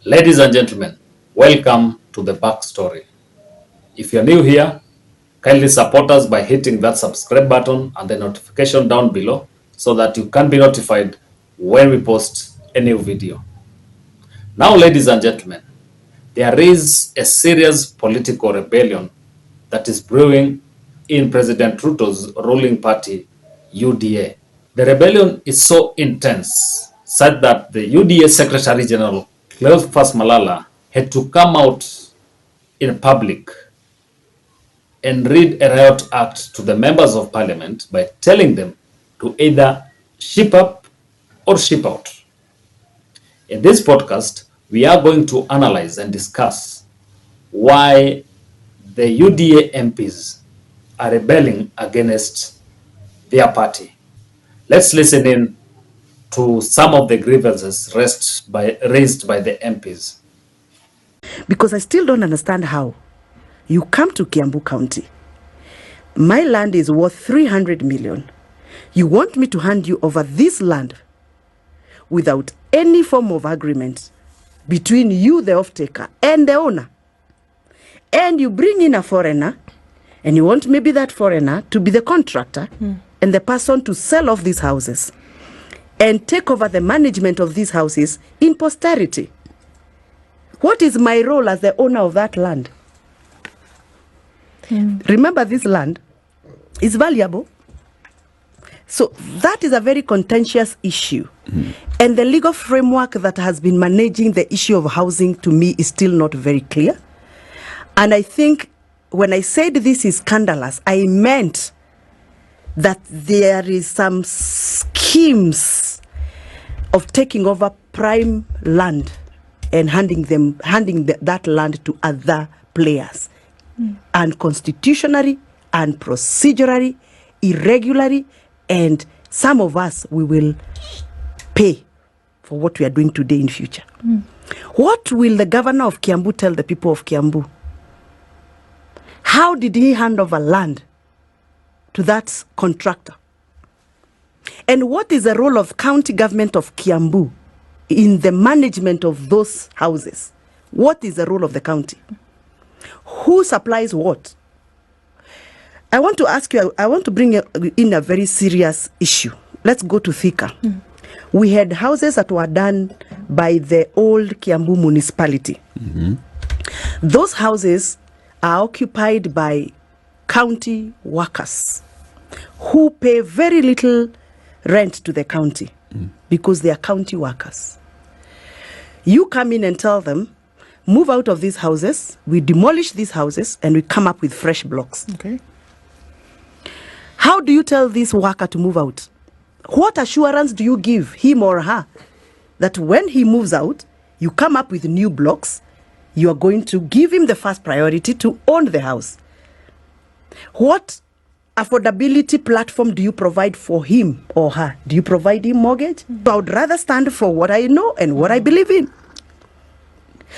Ladies and gentlemen, welcome to the backstory. If you're new here, kindly support us by hitting that subscribe button and the notification down below so that you can be notified when we post a new video. Now, ladies and gentlemen, there is a serious political rebellion that is brewing in President Ruto's ruling party, UDA. The rebellion is so intense such that the UDA Secretary General Cleophas Malala had to come out in public and read a riot act to the members of parliament by telling them to either ship up or ship out. In this podcast, we are going to analyze and discuss why the UDA MPs are rebelling against their party. Let's listen in to some of the grievances raised by the MPs. Because I still don't understand how you come to Kiambu County. My land is worth 300 million. You want me to hand you over this land without any form of agreement between you, the off-taker, and the owner. And you bring in a foreigner, and you want maybe that foreigner to be the contractor and the person to sell off these houses and take over the management of these houses in posterity. What is my role as the owner of that land? Remember, this land is valuable. So that is a very contentious issue. And the legal framework that has been managing the issue of housing to me is still not very clear. And I think when I said this is scandalous, I meant that there is some schemes of taking over prime land and handing that land to other players, unconstitutionally and procedurally, irregularly, and some of us, we will pay for what we are doing today in future. What will the governor of Kiambu tell the people of Kiambu? How did he hand over land to that contractor? And what is the role of county government of Kiambu in the management of those houses? What is the role of the county? Who supplies what? I want to ask you, I want to bring in a very serious issue. Let's go to Thika. We had houses that were done by the old Kiambu municipality. Those houses are occupied by county workers who pay very little rent to the county because they are county workers. You come in and tell them, move out of these houses, we demolish these houses, and we come up with fresh blocks. Okay. How do you tell this worker to move out? What assurance do you give him or her that when he moves out, you come up with new blocks, you are going to give him the first priority to own the house? What affordability platform do you provide for him or her? Do you provide him mortgage? I would rather stand for what I know and what I believe in.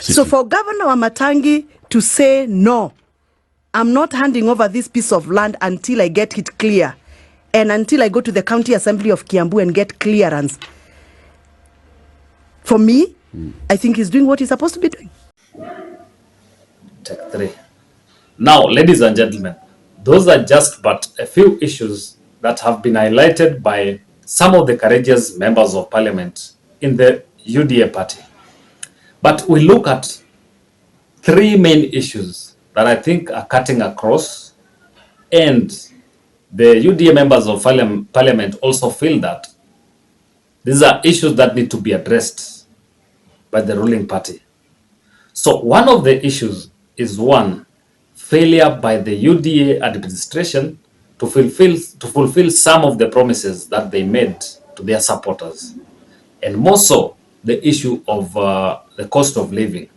So for Governor Wamatangi to say, no, I'm not handing over this piece of land until I get it clear and until I go to the County Assembly of Kiambu and get clearance. For me, I think he's doing what he's supposed to be doing. Take 3. Now, ladies and gentlemen, those are just but a few issues that have been highlighted by some of the courageous members of parliament in the UDA party. But we look at 3 main issues that I think are cutting across, and the UDA members of parliament also feel that these are issues that need to be addressed by the ruling party. So one of the issues is, one, failure by the UDA administration to fulfill some of the promises that they made to their supporters, and more so the issue of the cost of living.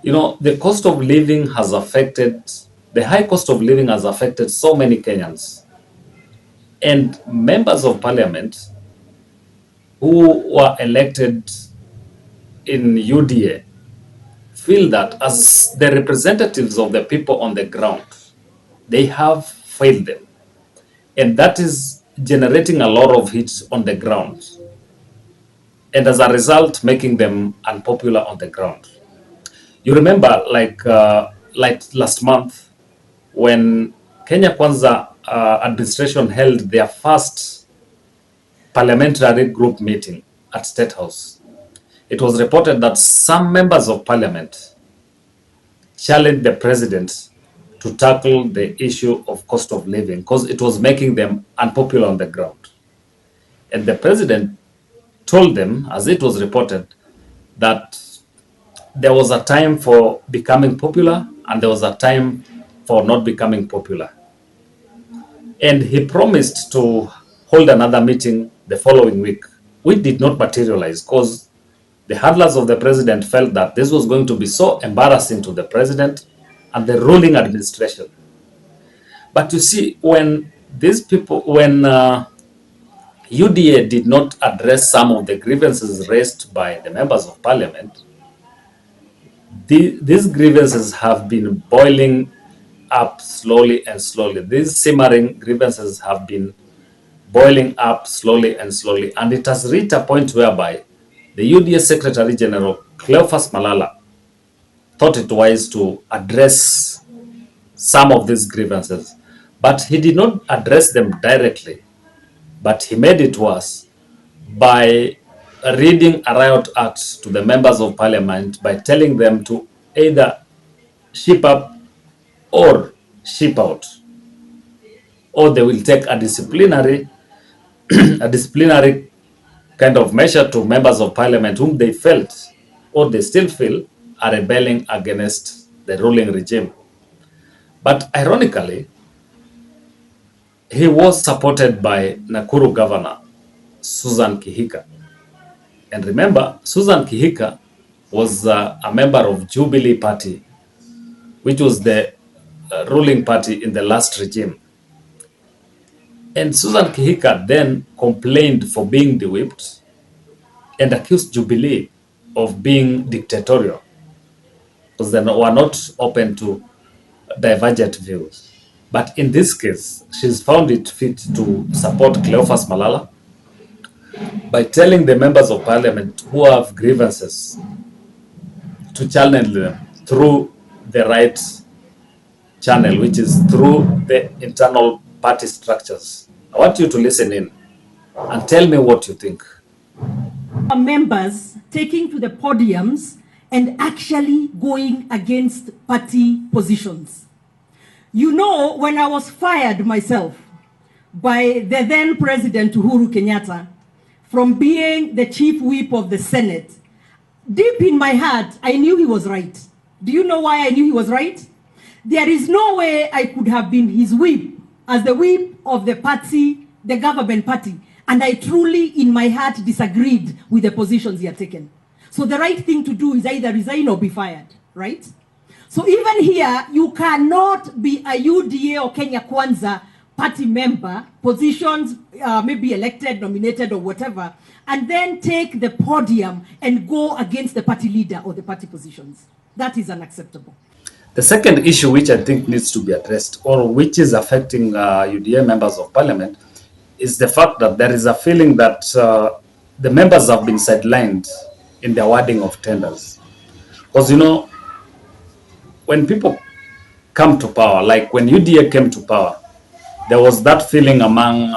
You know, the cost of living has affected, the high cost of living has affected so many Kenyans. And members of parliament who were elected in UDA feel that as the representatives of the people on the ground, they have failed them. And that is generating a lot of hits on the ground. and as a result, making them unpopular on the ground. You remember, like last month, when Kenya Kwanza administration held their first parliamentary group meeting at State House, it was reported that some members of parliament challenged the president to tackle the issue of cost of living because it was making them unpopular on the ground. And the president told them, as it was reported, that there was a time for becoming popular and there was a time for not becoming popular. And he promised to hold another meeting the following week, which did not materialize because the handlers of the president felt that this was going to be so embarrassing to the president and the ruling administration. But you see, when these people, when UDA did not address some of the grievances raised by the members of parliament, these grievances have been boiling up slowly and slowly. These simmering grievances have been boiling up slowly and slowly, and it has reached a point whereby the UDA Secretary General Cleophas Malala thought it wise to address some of these grievances, but he did not address them directly, but he made it worse by reading a riot act to the members of parliament by telling them to either ship up or ship out, or they will take a disciplinary kind of measure to members of parliament whom they felt or they still feel are rebelling against the ruling regime. But ironically, he was supported by Nakuru Governor Susan Kihika. And remember, Susan Kihika was a member of Jubilee Party, which was the ruling party in the last regime. And Susan Kihika then complained for being de-whipped and accused Jubilee of being dictatorial because they were not open to divergent views. But in this case, she's found it fit to support Cleophas Malala by telling the members of parliament who have grievances to channel them through the right channel, which is through the internal party structures. I want you to listen in and tell me what you think. Members taking to the podiums and actually going against party positions. You know, when I was fired myself by the then President Uhuru Kenyatta from being the chief whip of the Senate, deep in my heart, I knew he was right. Do you know why I knew he was right? There is no way I could have been his whip as the whip of the party, the government party. And I truly, in my heart, disagreed with the positions he had taken. So the right thing to do is either resign or be fired, right? So even here, you cannot be a UDA or Kenya Kwanza party member, positions, maybe elected, nominated, or whatever, and then take the podium and go against the party leader or the party positions. That is unacceptable. The second issue which I think needs to be addressed, or which is affecting UDA members of parliament, is the fact that there is a feeling that the members have been sidelined in the awarding of tenders. Because, you know, when people come to power, like when UDA came to power, there was that feeling among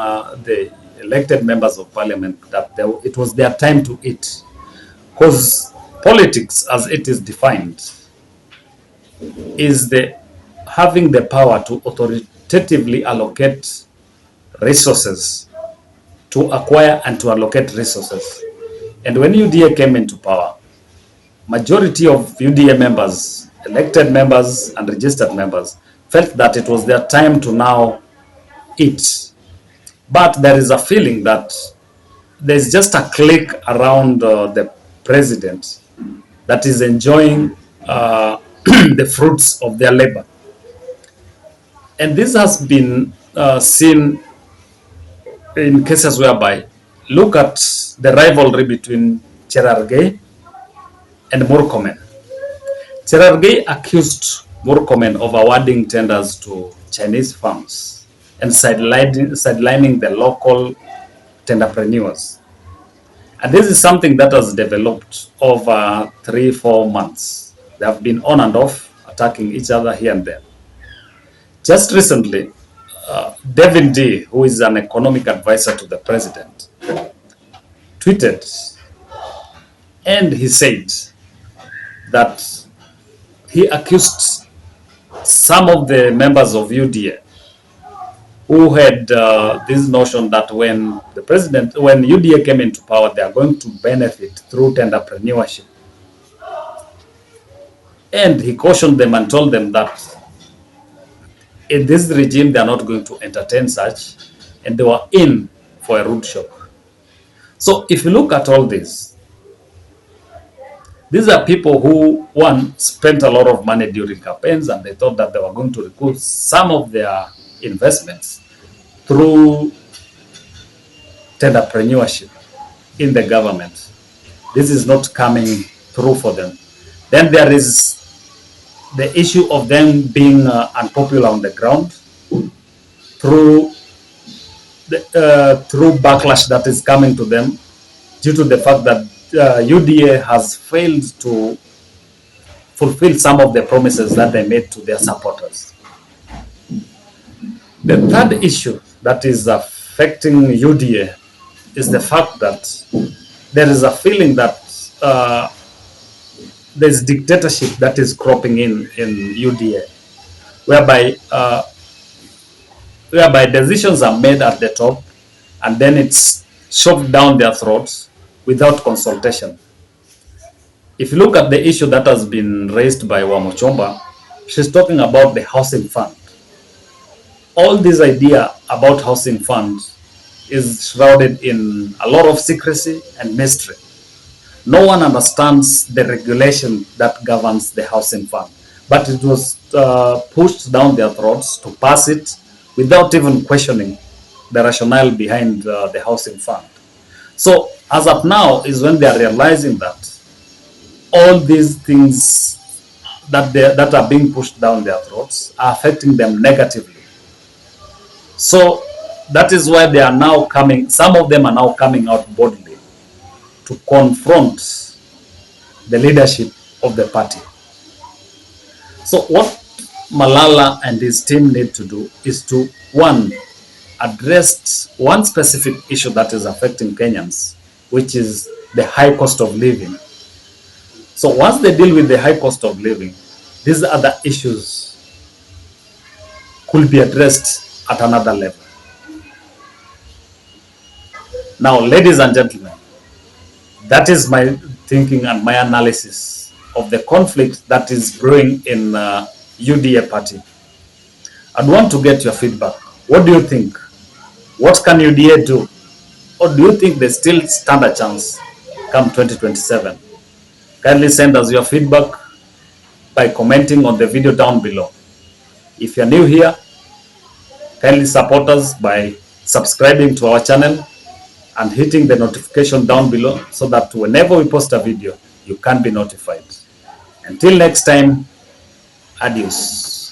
the elected members of parliament that it was their time to eat. Because politics, as it is defined, is having the power to authoritatively allocate resources, to acquire and to allocate resources. And when UDA came into power, majority of UDA members, elected members and registered members, felt that it was their time to now eat. But there is a feeling that there's just a clique around the president that is enjoying the fruits of their labor. And this has been seen in cases whereby, look at the rivalry between Cherargei and Murkomen. Cherargei accused Murkomen of awarding tenders to Chinese firms and sidelining the local tenderpreneurs. And this is something that has developed over 3-4 months. They have been on and off, attacking each other here and there. Just recently, Devin D, who is an economic advisor to the president, tweeted, and he said that he accused some of the members of UDA who had this notion that when UDA came into power, they are going to benefit through tenderpreneurship. And he cautioned them and told them that in this regime, they are not going to entertain such, and they were in for a rude shock. So if you look at all this, these are people who, one, spent a lot of money during campaigns, and they thought that they were going to recoup some of their investments through tenderpreneurship in the government. This is not coming through for them. Then there is the issue of them being unpopular on the ground through backlash that is coming to them due to the fact that UDA has failed to fulfill some of the promises that they made to their supporters. The third issue that is affecting UDA is the fact that there is a feeling that there's dictatorship that is cropping in UDA, whereby decisions are made at the top and then it's shoved down their throats without consultation. If you look at the issue that has been raised by Wamuchomba, she's talking about the housing fund. All this idea about housing fund is shrouded in a lot of secrecy and mystery. No one understands the regulation that governs the housing fund, but it was pushed down their throats to pass it without even questioning the rationale behind the housing fund. So as of now is when they are realizing that all these things that are being pushed down their throats are affecting them negatively. So that is why they are now coming, some of them are now coming out boldly to confront the leadership of the party. So what Malala and his team need to do is to, one, address one specific issue that is affecting Kenyans, which is the high cost of living. So once they deal with the high cost of living, these other issues could be addressed at another level. Now, ladies and gentlemen, that is my thinking and my analysis of the conflict that is brewing in UDA party. I'd want to get your feedback. What do you think? What can UDA do? Or do you think they still stand a chance come 2027? Kindly send us your feedback by commenting on the video down below. If you're new here, kindly support us by subscribing to our channel and hitting the notification down below so that whenever we post a video, you can be notified. Until next time, adios.